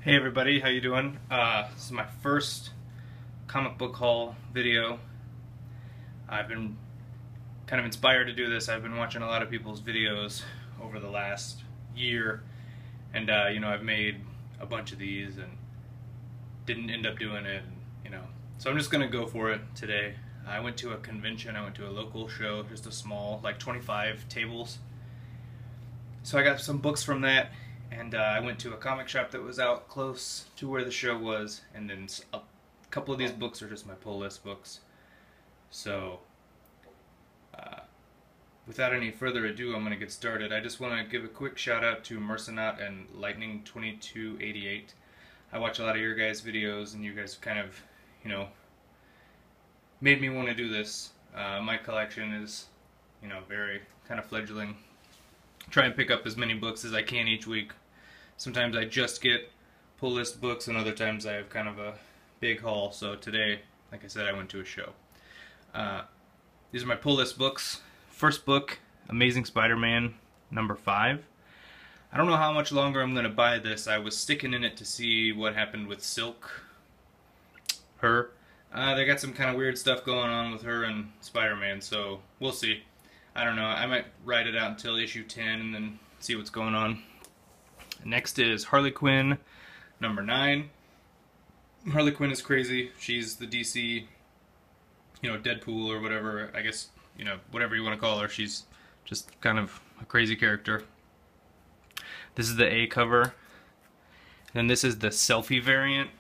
Hey everybody, how you doing? This is my first comic book haul video. I've been kind of inspired to do this. I've been watching a lot of people's videos over the last year, and I've made a bunch of these and didn't end up doing it, so I'm just gonna go for it today. I went to a convention, I went to a local show, just a small, like 25 tables. So I got some books from that. And I went to a comic shop that was out close to where the show was, and then a couple of these books are just my pull list books. So, without any further ado, I'm going to get started. I just want to give a quick shout out to Mercenaut and Lightning2288. I watch a lot of your guys' videos, and you guys kind of, made me want to do this. My collection is, very kind of fledgling. Try and pick up as many books as I can each week. Sometimes I just get pull list books, and other times I have kind of a big haul. So today, like I said, I went to a show. These are my pull list books. First book, Amazing Spider-Man #5. I don't know how much longer I'm going to buy this. I was sticking in it to see what happened with Silk. They got some kind of weird stuff going on with her and Spider-Man, so we'll see. I don't know, I might ride it out until issue 10 and then see what's going on. Next is Harley Quinn, #9. Harley Quinn is crazy. She's the DC, Deadpool or whatever, I guess, whatever you want to call her. She's just kind of a crazy character. This is the A cover. And this is the selfie variant.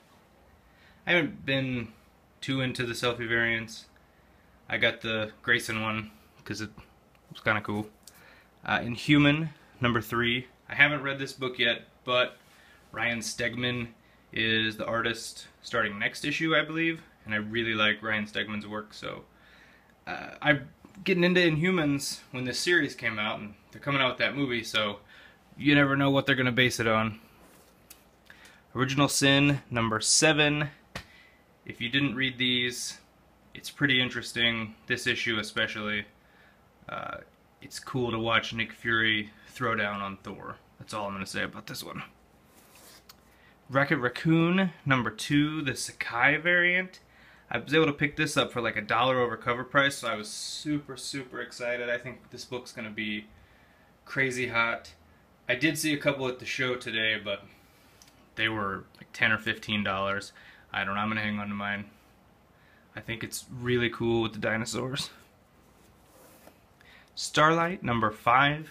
I haven't been too into the selfie variants. I got the Grayson one because it was kind of cool. Inhuman, #3. I haven't read this book yet, but Ryan Stegman is the artist starting next issue, I believe, and I really like Ryan Stegman's work, so I'm getting into Inhumans when this series came out, and they're coming out with that movie, so you never know what they're going to base it on. Original Sin, #7. If you didn't read these, it's pretty interesting, this issue especially. It's cool to watch Nick Fury throw down on Thor. That's all I'm going to say about this one. Rocket Raccoon, #2, the Sakai variant. I was able to pick this up for like $1 over cover price, so I was super, super excited. I think this book's going to be crazy hot. I did see a couple at the show today, but they were like $10 or $15. I don't know, I'm going to hang on to mine. I think it's really cool with the dinosaurs. Starlight, #5,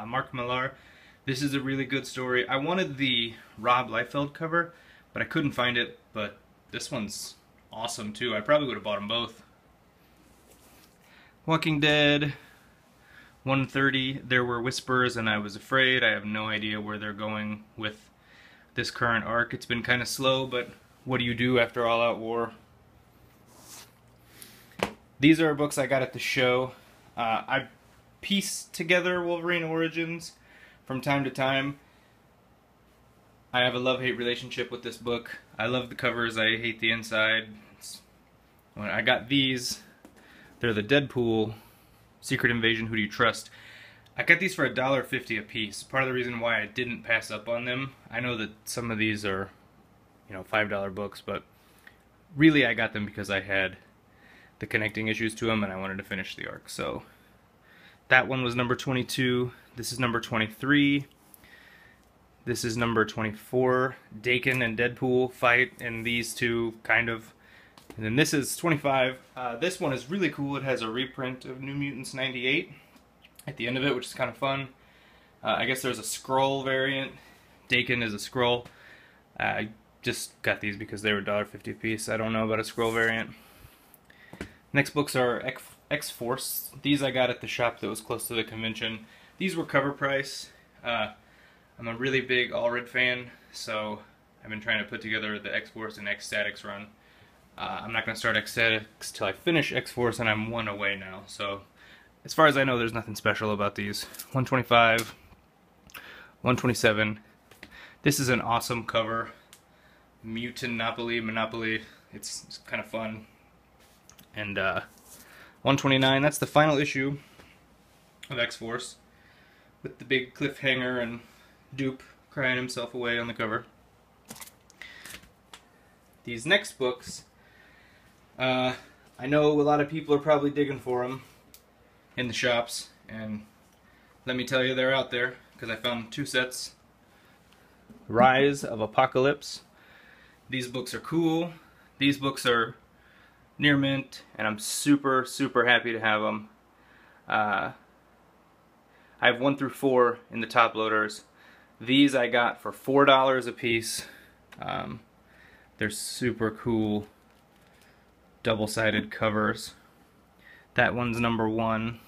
Mark Millar. This is a really good story. I wanted the Rob Liefeld cover, but I couldn't find it, but this one's awesome too. I probably would have bought them both. Walking Dead, 130, There Were Whispers and I Was Afraid. I have no idea where they're going with this current arc. It's been kind of slow, but what do you do after All Out War? These are books I got at the show. I piece together Wolverine Origins from time to time. I have a love-hate relationship with this book. I love the covers, I hate the inside. When I got these, they're the Deadpool Secret Invasion Who Do You Trust. I got these for $1.50 a piece. Part of the reason why I didn't pass up on them, I know that some of these are, $5 books, but really I got them because I had the connecting issues to them and I wanted to finish the arc. So that one was #22. This is #23. This is #24. Daken and Deadpool fight, and these two kind of. And then this is 25. This one is really cool. It has a reprint of New Mutants '98 at the end of it, which is kind of fun. I guess there's a Skrull variant. Daken is a Skrull. I just got these because they were $1.50 a piece. I don't know about a Skrull variant. Next books are X-Force. These I got at the shop that was close to the convention. These were cover price. I'm a really big Allred fan, so I've been trying to put together the X-Force and X-Statix run. I'm not going to start X-Statix till I finish X-Force, and I'm one away now. So as far as I know, there's nothing special about these. 125, 127. This is an awesome cover. Monopoly. It's kind of fun. And 129, that's the final issue of X-Force, with the big cliffhanger and Dupe crying himself away on the cover. these next books, I know a lot of people are probably digging for them in the shops, and let me tell you, they're out there, because I found 2 sets. Rise of Apocalypse. These books are cool. These books are near mint, and I'm super, super happy to have them. I have 1 through 4 in the top loaders. These I got for $4 a piece. They're super cool double-sided covers. That one's number 1.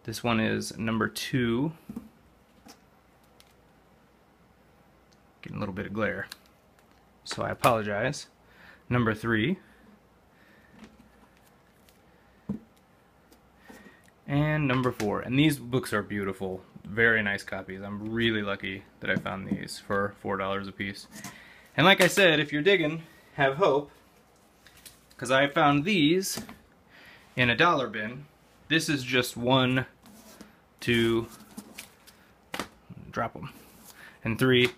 This one is number 2. Getting a little bit of glare, so I apologize. Number 3. And number 4. And these books are beautiful. Very nice copies. I'm really lucky that I found these for $4 a piece. And like I said, if you're digging, have hope, because I found these in a dollar bin. This is just 1, 2, drop them, and 3.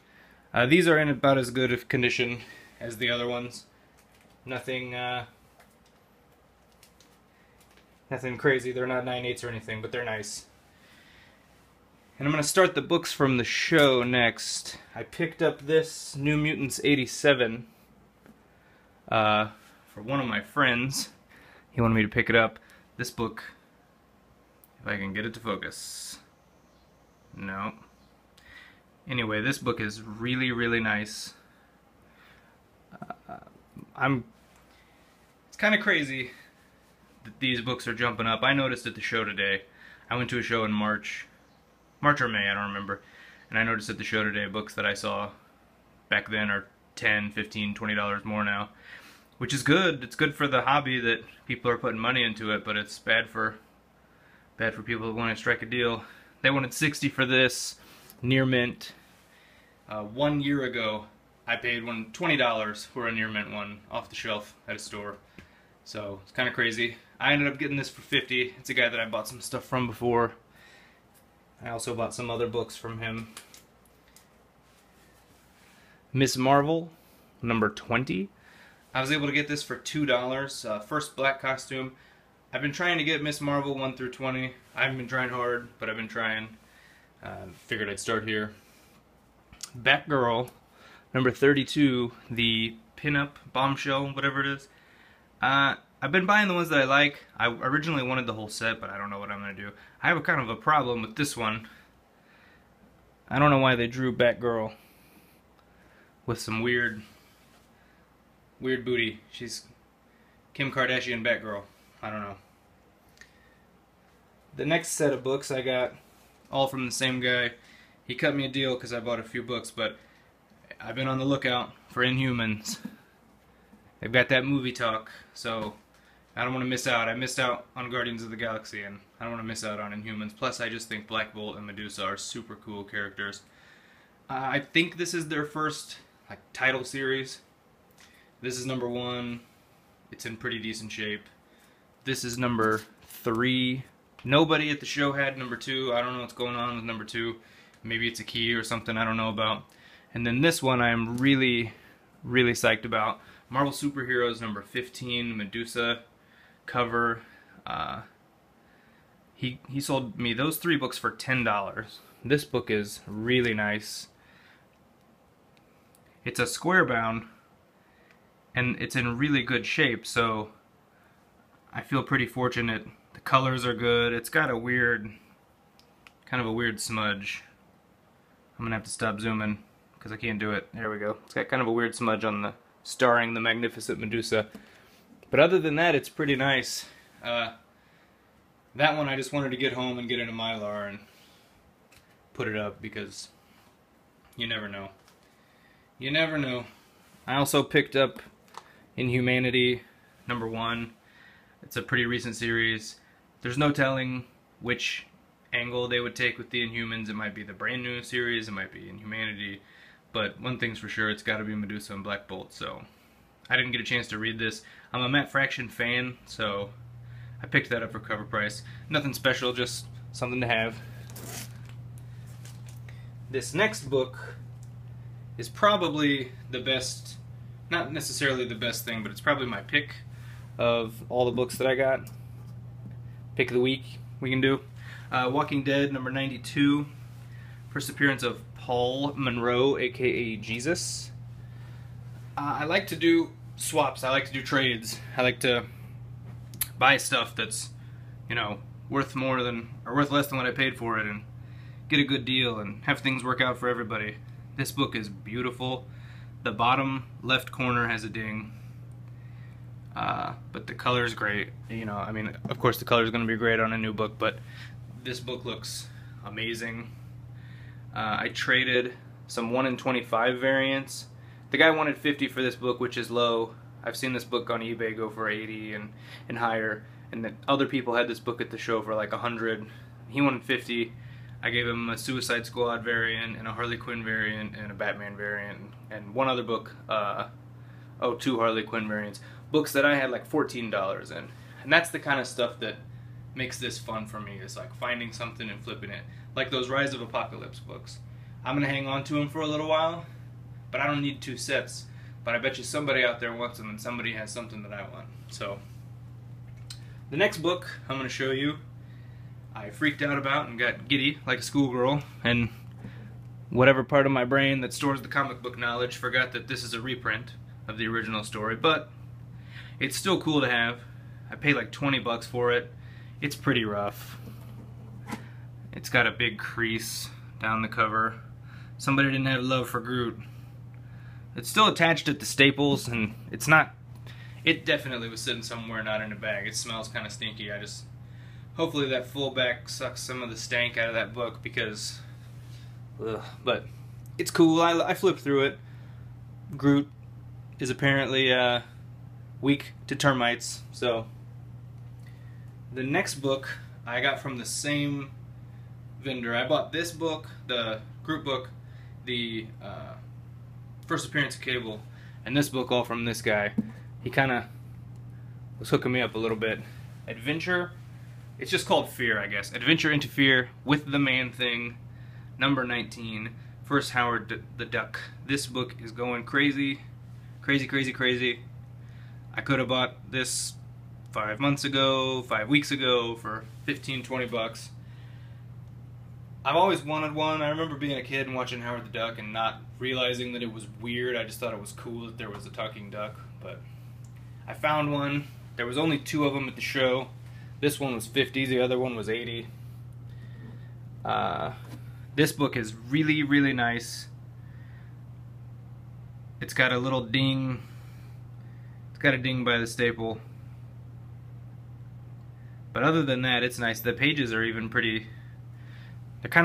These are in about as good of condition as the other ones. Nothing nothing crazy. They're not 9/8 or anything, but they're nice. And I'm going to start the books from the show next. I picked up this New Mutants 87 for one of my friends. He wanted me to pick it up. This book, if I can get it to focus. No. Anyway, this book is really, really nice. It's kind of crazy that these books are jumping up. I noticed at the show today. I went to a show in March or May, I don't remember. And I noticed at the show today books that I saw back then are $10, $15, $20 more now. Which is good. It's good for the hobby that people are putting money into it, but it's bad for people who want to strike a deal. They wanted $60 for this, near mint. 1 year ago, I paid $20 for a near mint one off the shelf at a store. So it's kind of crazy. I ended up getting this for $50. It's a guy that I bought some stuff from before. I also bought some other books from him. Miss Marvel, number 20. I was able to get this for $2. First black costume. I've been trying to get Miss Marvel 1 through 20. I haven't been trying hard, but I've been trying. Figured I'd start here. Batgirl, number 32, the pinup bombshell, whatever it is. I've been buying the ones that I like. I originally wanted the whole set, but I don't know what I'm going to do. I have a kind of a problem with this one. I don't know why they drew Batgirl with some weird booty. She's Kim Kardashian Batgirl. I don't know. The next set of books I got, all from the same guy. He cut me a deal because I bought a few books, but I've been on the lookout for Inhumans. They've got that movie talk, so I don't want to miss out. I missed out on Guardians of the Galaxy, and I don't want to miss out on Inhumans. Plus, I just think Black Bolt and Medusa are super cool characters. I think this is their first title series. This is number 1. It's in pretty decent shape. This is number 3. Nobody at the show had number 2. I don't know what's going on with number 2. Maybe it's a key or something I don't know about. And then this one I'm really, really psyched about. Marvel Superheroes number 15, Medusa cover. He sold me those 3 books for $10. This book is really nice. It's a square bound, and it's in really good shape, so I feel pretty fortunate. The colors are good. It's got a weird, kind of a weird smudge. I'm gonna have to stop zooming because I can't do it. There we go. It's got kind of a weird smudge on the starring the Magnificent Medusa. But other than that, it's pretty nice. That one I just wanted to get home and get into Mylar and put it up because you never know. You never know. I also picked up Inhumanity number 1. It's a pretty recent series. There's no telling which angle they would take with the Inhumans. It might be the brand new series, it might be Inhumanity, but one thing's for sure, it's got to be Medusa and Black Bolt. So I didn't get a chance to read this. I'm a Matt Fraction fan, so I picked that up for cover price. Nothing special, just something to have. This next book is probably the best not necessarily the best thing, but it's probably my pick of all the books that I got. Pick of the week we can do. Walking Dead number 92. First appearance of Paul Monroe, aka Jesus. I like to do swaps. I like to do trades. I like to buy stuff that's, you know, worth more than, or worth less than what I paid for it, and get a good deal and have things work out for everybody. This book is beautiful. The bottom left corner has a ding, but the color's great. You know, I mean, of course the color's going to be great on a new book, but this book looks amazing. I traded some 1 in 25 variants. The guy wanted 50 for this book, which is low. I've seen this book on eBay go for 80 and higher, and that other people had this book at the show for like 100. He wanted 50. I gave him a Suicide Squad variant and a Harley Quinn variant and a Batman variant and one other book, two Harley Quinn variants. Books that I had like $14 in. And that's the kind of stuff that makes this fun for me, is like finding something and flipping it. Like those Rise of Apocalypse books. I'm going to hang on to them for a little while, but I don't need 2 sets. But I bet you somebody out there wants them, and somebody has something that I want. So, the next book I'm going to show you, I freaked out about and got giddy like a schoolgirl, and whatever part of my brain that stores the comic book knowledge forgot that this is a reprint of the original story, but it's still cool to have. I paid like 20 bucks for it. It's pretty rough. It's got a big crease down the cover. Somebody didn't have love for Groot. It's still attached at the staples, and it's not, it definitely was sitting somewhere not in a bag. It smells kind of stinky. Hopefully that full back sucks some of the stank out of that book, because, but it's cool. I flipped through it. Groot is apparently weak to termites, so. The next book I got from the same vendor. I bought this book, the Groot book, the First Appearance of Cable, and this book all from this guy. He kind of was hooking me up a little bit. Adventure, it's just called Fear, I guess. Adventure into Fear with the Man-Thing, number 19. First Howard the Duck. This book is going crazy. Crazy, crazy, crazy. I could have bought this 5 months ago, 5 weeks ago for 15, 20 bucks. I've always wanted one. I remember being a kid and watching Howard the Duck and not realizing that it was weird. I just thought it was cool that there was a talking duck. But I found one. There was only 2 of them at the show. This one was 50, the other one was 80. This book is really, really nice. It's got a little ding. It's got a ding by the staple. But other than that, it's nice. The pages are even pretty. They're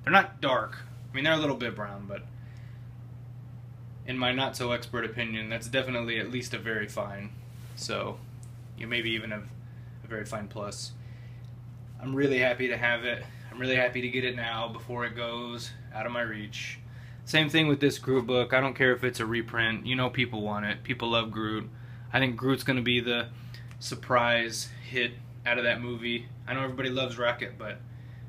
not dark. I mean, they're a little bit brown, but in my not so expert opinion, that's definitely at least a very fine. So, you maybe even have a very fine plus. I'm really happy to have it. I'm really happy to get it now before it goes out of my reach. Same thing with this Groot book. I don't care if it's a reprint. You know people want it. People love Groot. I think Groot's going to be the surprise hit out of that movie. I know everybody loves Rocket, but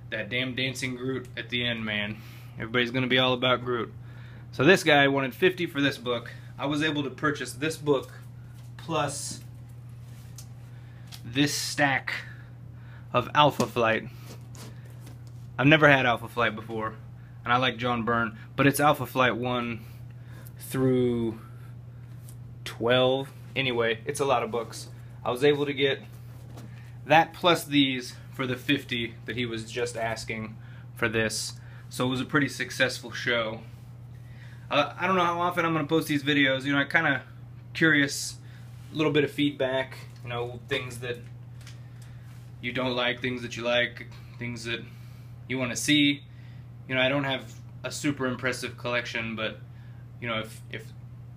that damn dancing Groot at the end, man. Everybody's going to be all about Groot. So this guy wanted 50 for this book. I was able to purchase this book plus this stack of Alpha Flight. I've never had Alpha Flight before, and I like John Byrne, but it's Alpha Flight 1 through 12. Anyway, it's a lot of books. I was able to get that plus these for the 50 that he was just asking for this. So it was a pretty successful show. I don't know how often I'm going to post these videos. You know, I'm kind of curious, a little bit of feedback, you know, things that you don't like, things that you like, things that you want to see. You know, I don't have a super impressive collection, but, you know, if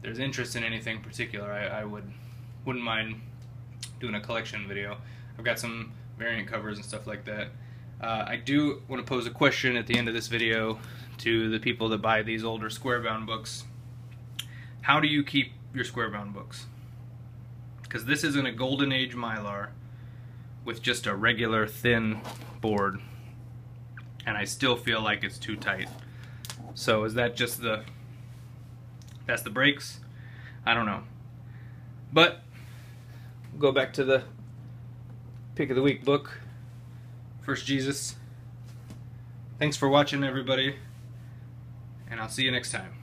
there's interest in anything particular, I wouldn't mind doing a collection video. I've got some variant covers and stuff like that. I do want to pose a question at the end of this video to the people that buy these older square-bound books. How do you keep your square-bound books? Because this isn't a Golden Age Mylar with just a regular thin board, and I still feel like it's too tight. So is that just the That's the breaks. I don't know. But go back to the pick of the week book. First Jesus. Thanks for watching, everybody, and I'll see you next time.